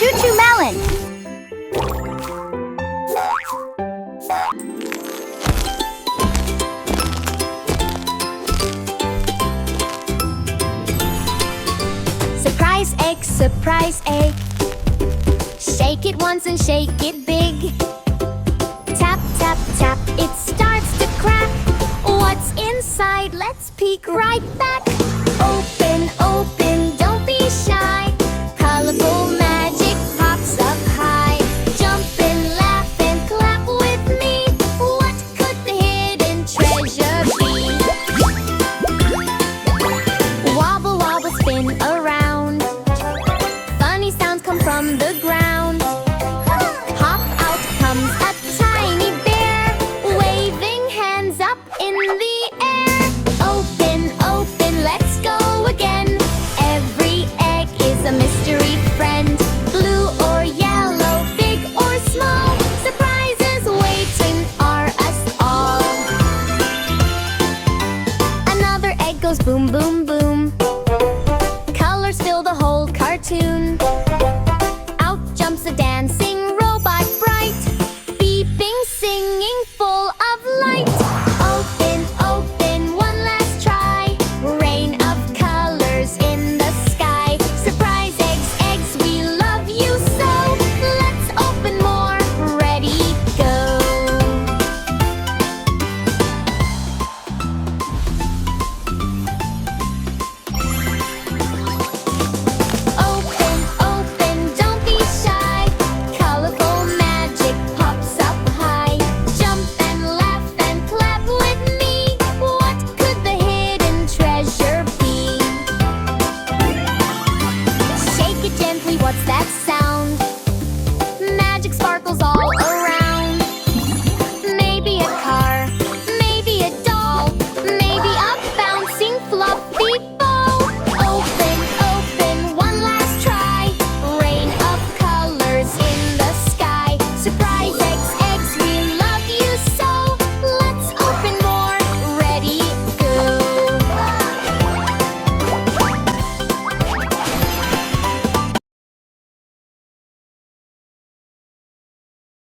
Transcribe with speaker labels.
Speaker 1: Chuchu Melon. Surprise egg, surprise egg. Shake it once and shake it big. Tap, tap, tap, it starts to crack. What's inside? Let's peek right back. Open, open, don't be shy. Colorful magic pops up high. Jump and laugh and clap with me. What could the hidden treasure be? Wobble, wobble, spin around. Funny sounds come from the ground. Hop out comes a tiny bear, waving hands up in the air. Open, open, let's go again. Every egg is a mystery friend. Blue or yellow, big or small, surprises waiting are us all. Another egg goes boom, boom, boom. Colors fill the whole cartoon. Out jumps a dancing robot bright, beeping, singing, full of light. Open, open, one last try. Rain of colors in the sky. Surprise eggs, eggs, we love you so. Let's open more. Ready, go. Open, open, don't be shy. Colorful magic pops up high. Jump and laugh and clap with me. What could the hidden treasure be? Shake it gently, what's that sound? Magic sparkles all